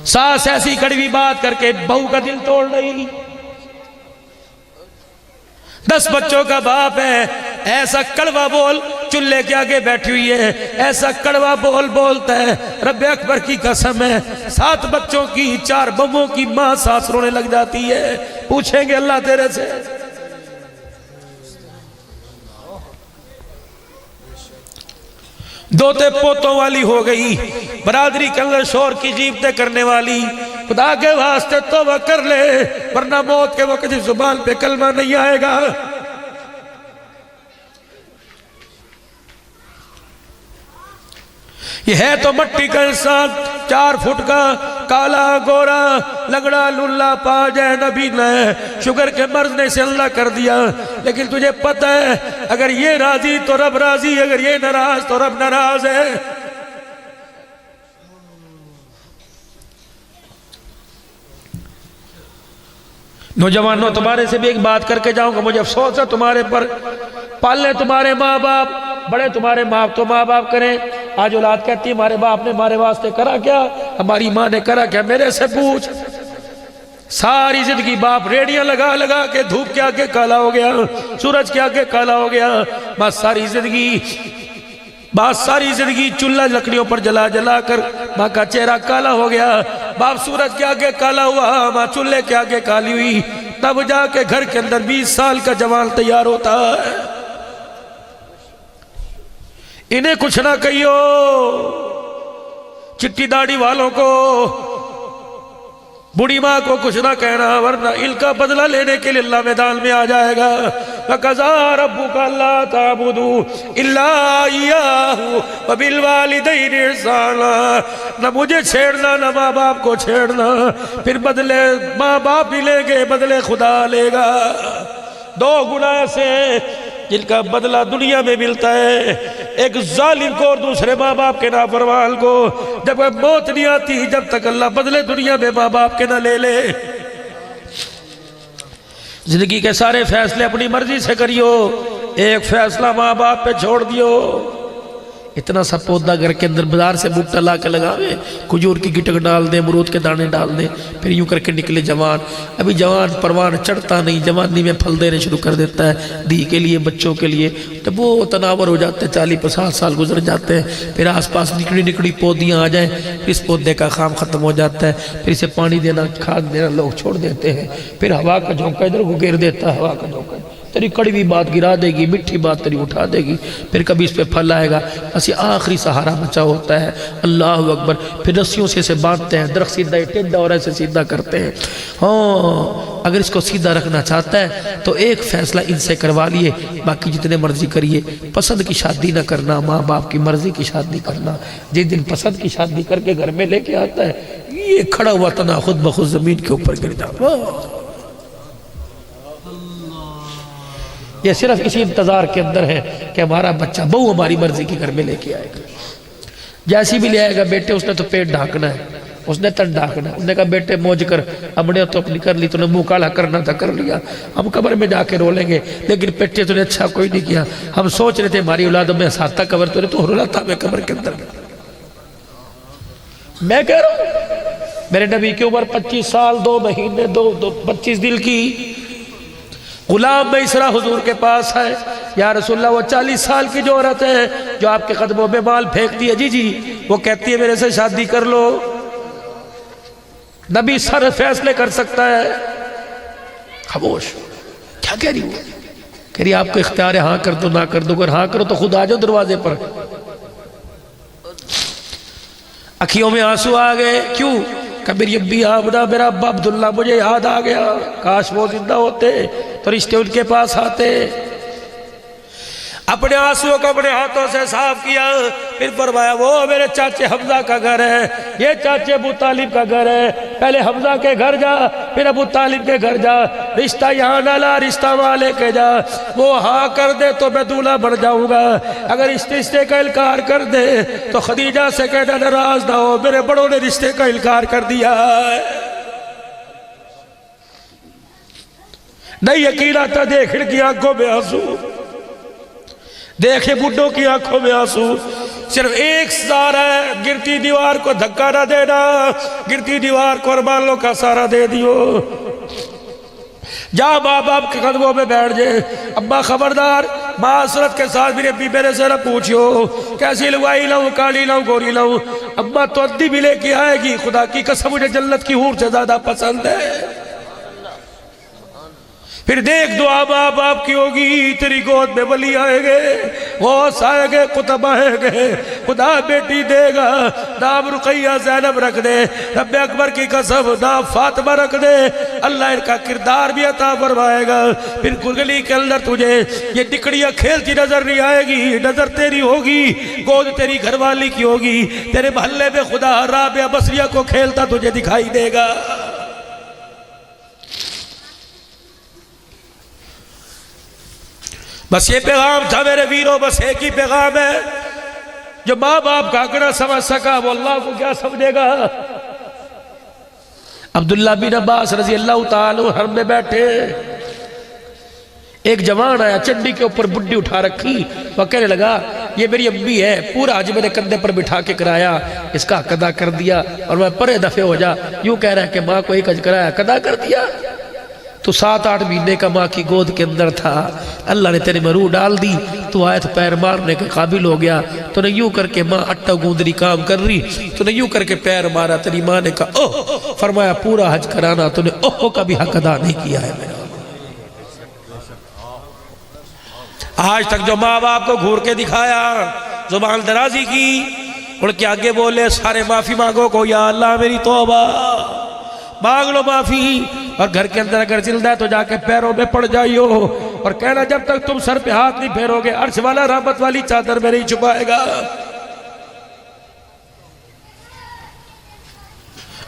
सास ऐसी कड़वी बात करके बहू का दिल तोड़ रही। 10 बच्चों का बाप है, ऐसा कड़वा बोल, चूल्हे के आगे बैठी हुई है, ऐसा कड़वा बोल बोलता है, रब्बे अकबर की कसम है, 7 बच्चों की 4 बहुओं की मां सास रोने लग जाती है। पूछेंगे अल्लाह तेरे से। दोते पोतों वाली हो गई, बरादरी के अंदर शोर की जीवते करने वाली। खुदा के वास्ते तौबा कर ले, वरना मौत के वक्त जुबान पे कलमा नहीं आएगा। ये है तो मट्टी का इंसान, 4 फुट का, काला गोरा लगड़ा लुल्ला पा जाए नबी ने, शुगर के मर्ज ने इसे अल्लाह कर दिया। लेकिन तुझे पता है अगर ये राजी तो रब राजी, अगर ये नाराज तो रब नाराज है। नौजवानों, तुम्हारे से भी एक बात करके जाऊंगा, मुझे अफसोस है तुम्हारे पर। पालने तुम्हारे माँ बाप, बड़े तुम्हारे माँ तो माँ बाप करें। आज औलाद कहती है हमारे बाप ने हमारे वास्ते करा क्या, हमारी माँ ने करा क्या, मेरे से पूछ। सारी जिंदगी बाप रेडियां लगा लगा के धूप के आगे काला हो गया, सूरज के आगे काला हो गया। बस सारी जिंदगी चूल्हा लकड़ियों पर जला जला कर माँ का चेहरा काला हो गया। बाप सूरज के आगे काला हुआ, माँ चूल्हे के आगे काली हुई। तब जाके घर के अंदर 20 साल का जवान तैयार होता है। इन्हें कुछ ना कहियो, चिट्टी दाढ़ी वालों को, बूढ़ी माँ को कुछ ना कहना, वरना इनका बदला लेने के लिए अल्लाह मैदान में आ जाएगा। वक़ज़ा रब्बुका अल्ला ताबुदू इल्ला इय्याहु व बिल वालिदैनि इहसाना। न मुझे छेड़ना न माँ बाप को छेड़ना, फिर बदले माँ बाप ही लेंगे, बदले खुदा लेगा। 2 गुनाह ऐसे जिनका बदला दुनिया में मिलता है, एक जालिम को और दूसरे माँ बाप के नाफरमान को। जब मौत नहीं आती, जब तक अल्लाह बदले दुनिया में माँ बाप के ना ले ले। जिंदगी के सारे फैसले अपनी मर्जी से करियो, एक फैसला माँ बाप पे छोड़ दियो। इतना सा पौधा घर के अंदर बाजार से बूटा ला के लगावे, खजूर की गिटक डाल दे, अमरूद के दाने डाल दे, फिर यूं करके निकले जवान। अभी जवान परवान चढ़ता नहीं, जवानी में फल देने शुरू कर देता है दी के लिए, बच्चों के लिए। तो वो तनावर हो जाते हैं, 40-50 साल गुजर जाते हैं। फिर आसपास निकड़ी निकड़ी पौधियाँ आ जाएं, फिर इस पौधे का काम ख़त्म हो जाता है। फिर इसे पानी देना, खाद देना लोग छोड़ देते हैं। फिर हवा का झोंका इधर को घेर देता है, हवा का झोंका तेरी कड़वी बात गिरा देगी, मिठी बात तेरी उठा देगी। फिर कभी इस पे फल आएगा। बस ये आखिरी सहारा बचा होता है। अल्लाह अकबर। फिर रस्सियों से इसे बांधते हैं, दरख्त सीधा टेढ़ा और ऐसे सीधा करते हैं। हाँ, अगर इसको सीधा रखना चाहता है तो एक फैसला इनसे करवा लिए, बाकी जितने मर्जी करिए। पसंद की शादी ना करना, माँ बाप की मर्जी की शादी करना। जिस दिन पसंद की शादी करके घर में लेके आता है, ये खड़ा हुआ तना खुद ब खुद जमीन के ऊपर गिर जाता। ये सिर्फ इसी इंतजार के अंदर है कि हमारा बच्चा बहू हमारी मर्जी की घर में लेके आएगा। जैसी भी ले आएगा, बेटे उसने तो पेट ढाकना है, उसने तन ढाकना है। उसने कहा बेटे मौज कर, हमने तो अपनी कर ली, तूने मुंह काला करना था कर लिया, हम कब्र में जाके रो लेंगे। लेकिन बेटे तूने अच्छा कोई नहीं किया। हम सोच रहे थे हमारी औलादों में साता कब्र, तूने तो रुलाता में कब्र के अंदर। मैं कह रहा हूं मेरे नबी की उम्र 25 साल 2 महीने 25 दिन की। गुलाम बैसरा हुजूर के पास है, या रसूलल्लाह वो 40 साल की जो औरत है जो आपके कदमों में माल फेंकती है, जी वो कहती है मेरे से शादी कर लो। नबी सारे फैसले कर सकता है। खामोश। क्या कह रही हो? कह रही आपको इख्तियार है, हाँ कर दो ना कर दो। अगर हाँ करो तो खुद आ जाओ दरवाजे पर। अखियों में आंसू आ गए। क्यों? कबीर यब्बी आबदा, मेरा अब्बा अब्दुल्ला मुझे याद आ गया, काश वो जिंदा होते तो रिश्ते उनके पास आते। अपने आंसुओं को अपने हाथों से साफ किया। फिर फरमाया वो मेरे चाचे हमजा का घर है, ये चाचे अबू तालिब का घर है। पहले हमजा के घर जा, फिर अबू तालिब के घर जा। रिश्ता यहाँ न ला, रिश्ता वहाँ लेके जा। वो हाँ कर दे तो मैं दूल्हा बन जाऊंगा, अगर इस रिश्ते का इनकार कर दे तो खदीजा से कहना नाराज ना हो, मेरे बड़ों ने रिश्ते का इनकार कर दिया है। नहीं यकीन आता, देख की आंखों में आंसू, देखे बुड्ढों की आंखों में आंसू। सिर्फ एक सहारा है, गिरती दीवार को धक्का ना देना, गिरती दीवार को अरमानों का सहारा दे दियो। जा माँ बाप के कदमों में बैठ जाए। अब्बा खबरदार, मासरत के साथ मेरे अब्बी मेरे से न पूछियो कैसी लुगाई लाऊं, काली लाऊं, गोरी लाऊं। अब्बा तो अद्दी भी लेके आएगी, खुदा की कसम मुझे जन्नत की हूर से ज्यादा पसंद है। फिर देख दुआ माँ बाप की होगी, तेरी गोद में वली आएंगे, गौस आएंगे, कुतब आएंगे, खुदा बेटी देगा, नाम रुकैया ज़ैनब रख दे, रब्बे अकबर की कसम नाम फातिमा रख दे, अल्लाह इनका किरदार भी अता फरमाएगा। फिर गली के अंदर तुझे ये टिकड़ियाँ खेलती नजर नहीं आएगी, नजर तेरी होगी, गोद तेरी घरवाली की होगी, तेरे मोहल्ले में खुदा राबिया बसरिया को खेलता तुझे दिखाई देगा। बस ये पैगाम था मेरे वीरों, बस एक ही पैगाम है। जो माँ बाप का आंकड़ा समझ सका वो अल्लाह को क्या समझेगा। अब्दुल्ला बिन अब्बास रजी अल्लाह ताला हर में बैठे, एक जवान आया, चड्डी के ऊपर बुड्ढी उठा रखी, वह कहने लगा ये मेरी अम्मी है, पूरा आज मैंने कंधे पर बिठा के कराया, इसका कदा कर दिया और मैं परे दफे हो जा। यूं कह रहा है कि माँ को एक हज कराया, कदा कर दिया। तो 7-8 महीने का माँ की गोद के अंदर था, अल्लाह ने तेरे में रूह डाल दी, तो आए तो पैर मारने के काबिल हो गया। तूने यूं करके, माँ आटा गूंदरी काम कर रही, तूने यूं करके पैर मारा, तेरी माँ ने कहा ओह, फरमाया पूरा हज कराना, तूने ओह का भी हक अदा नहीं किया है मेरा। आज तक जो माँ बाप को घूर के दिखाया, जुबान दराजी की, उनके आगे बोले सारे माफी मांगो को, या अल्लाह मेरी तौबा, मांग लो माफी। और घर के अंदर अगर जिल्दा है तो जाके पैरों में पड़ जाइयो और कहना जब तक तुम सर पे हाथ नहीं फेरोगे अर्श वाला रहमत वाली चादर में नहीं छुपाएगा।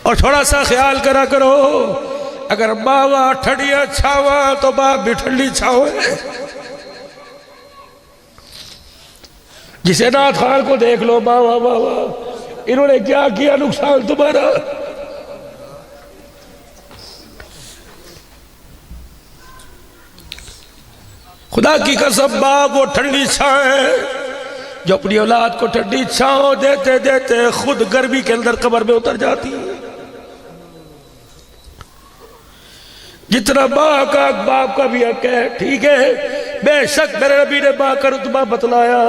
और थोड़ा सा ख्याल करा करो, अगर मावा ठंडिया छावा तो बाप भी ठंडी छाओ है। जिसे नाथ खान को देख लो, मावा मावा इन्होंने क्या किया नुकसान तुम्हारा। खुदा की कसम बाप वो ठंडी छांव है जो अपनी औलाद को ठंडी छांव देते देते खुद गर्मी के अंदर कब्र में उतर जाती है। जितना माँ का बाप का भी हक है, ठीक है, बेशक मेरे नबी ने माँ का रुतबा बतलाया,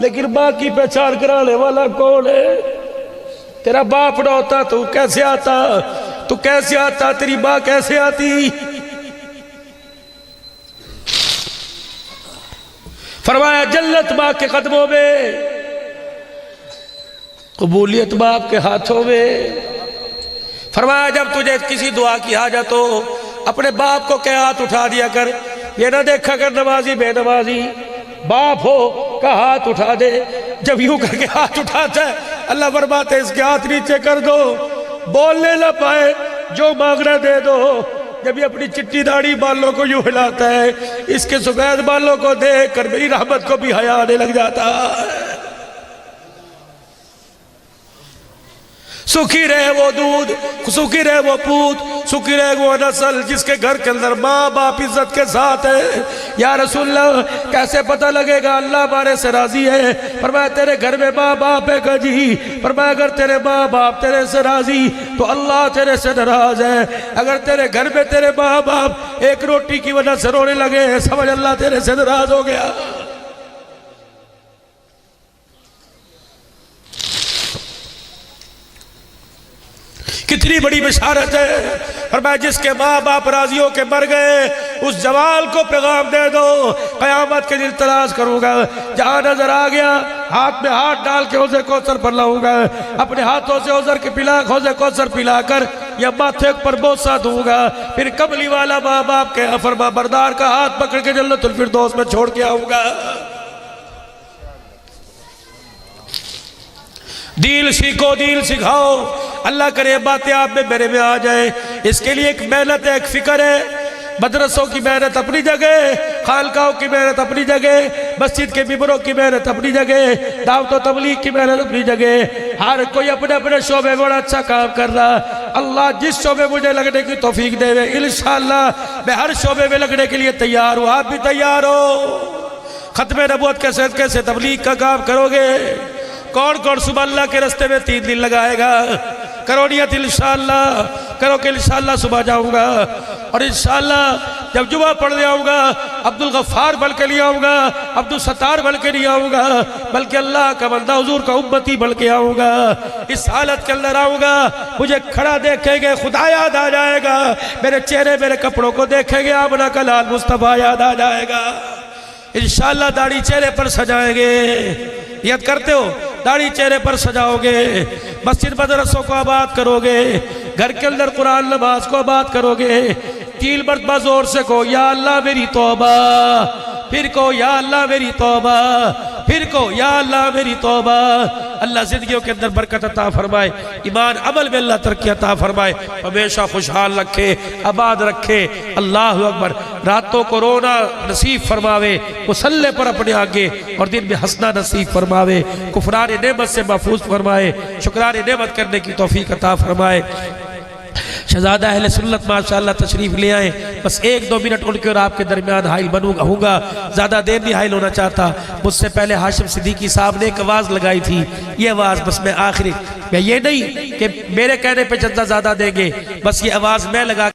लेकिन माँ की पहचान कराने वाला कौन है। तेरा बाप ना होता तो कैसे आता, तू कैसे आता, तेरी माँ कैसे आती। फरमाया जन्नत माँ के कदमों में, कबूलियत बाप के हाथों में। फरमाया जब तुझे किसी दुआ की हाजत हो अपने बाप को क्या हाथ उठा दिया कर, ये ना देखा कर नमाजी बेनमाजी, बाप हो का हाथ उठा दे। जब यूं करके हाथ उठाता है अल्लाह फरमाते है इसके हाथ नीचे कर दो, बोलने ना पाए, जो मांगना दे दो। जब ये अपनी चिट्टी दाढ़ी बालों को यूं हिलाता है, इसके सफेद बालों को देख कर मेरी रहमत को भी हया आने लग जाता है। सुखी रहे वो दूध, सुखी रहे वो पूत, सुखी रहे वो नस्ल जिसके घर के अंदर माँ बाप इज्जत के साथ है। या रसूलल्लाह कैसे पता लगेगा अल्लाह हमारे से राजी है। फरमाया तेरे घर में माँ बाप है जी, फरमाया अगर तेरे माँ बाप तेरे से राजी तो अल्लाह तेरे से नाराज है। अगर तेरे घर में तेरे माँ बाप एक रोटी की वजह से रोने लगे, समझ अल्लाह तेरे से नाराज हो गया। कितनी बड़ी बिशारत है। फरमाया जिसके माँ बाप राजियों के मर गए उस जवाल को पैगाम दे दो, कयामत के दिन तलाश करूंगा, जहां नजर आ गया हाथ में हाथ डाल के हौज़े कौसर पर लाऊंगा, अपने हाथों से हौज़े कौसर पिलाकर या माथे पर बोसा दूंगा, फिर कमली वाला माँ बाप के फरमा बरदार का हाथ पकड़ के जन्नतुल फिरदौस में छोड़ के आऊंगा। दिल सीखो, दिल सिखाओ, अल्लाह करे बातें आप में मेरे में आ जाए। इसके लिए एक मेहनत है, एक फिक्र है। मदरसों की मेहनत अपनी जगह, खानकाओं की मेहनत अपनी जगह, मस्जिद के मिंबरों की मेहनत अपनी जगह, दावत व तबलीग की मेहनत अपनी जगह। हर कोई अपने अपने शोबे में बड़ा अच्छा काम कर रहा। अल्लाह जिस शोबे मुझे लगने की तौफीक देवे, इंशाअल्लाह मैं हर शोबे में लगने के लिए तैयार हूँ। आप भी तैयार हो? खत्म नबूवत के सदक़े से तबलीग का काम करोगे, कौन कौन सुबह अल्लाह के रास्ते में 3 दिन लगाएगा? करो नियत इंशाअल्लाह, करो कि इंशाअल्लाह सुबह जाऊंगा और इंशाअल्लाह जब जुमा पढ़ने आऊंगा अब्दुल गफ्फार बन के नहीं आऊंगा, अब्दुल सत्तार बन के नहीं आऊंगा, बल्कि अल्लाह का बंदा हुजूर का उम्मती बन के आऊंगा। इस हालत के अंदर आऊंगा, मुझे खड़ा देखेंगे खुदा याद आ जाएगा, मेरे चेहरे मेरे कपड़ों को देखेंगे आमना का लाल मुस्तफा याद आ जाएगा। इंशाअल्लाह दाढ़ी चेहरे पर सजाएंगे, याद करते हो? दाढ़ी चेहरे पर सजाओगे, मस्जिद मदरसों को आबाद करोगे, घर के अंदर कुरान नमाज को आबाद करोगे। 3 मरतबा जोर से कहो या अल्लाह मेरी तौबा, फिर कहो या अल्लाह मेरी तौबा, फिर कहो या अल्लाह मेरी तौबा। अल्लाह जिंदगियों के अंदर बरकत अता फरमाए, ईमान अमल में अल्लाह तरक्की अता फरमाए, हमेशा खुशहाल रखे, आबाद रखे। अल्लाह अकबर। रातों को रोना नसीब फरमावे, मुसल्ले पर अपने आगे, और दिन में हंसना नसीब फरमावे, कुफरान नेमत से महफूज फरमाए, शुक्रान नेमत करने की तौफीक अता फरमाए। शहजादा अहले सुन्नत माशाअल्लाह तशरीफ ले आए, बस 1-2 मिनट उनके और आपके दरमियान हाइल बनूंगा हूँगा, ज़्यादा देर नहीं हाइल होना चाहता। मुझसे पहले हाशिम सिद्दीकी साहब ने एक आवाज़ लगाई थी, ये आवाज़ बस मैं आखिरी, मैं ये नहीं कि मेरे कहने पे जनता ज़्यादा देंगे, बस ये आवाज़ मैं लगा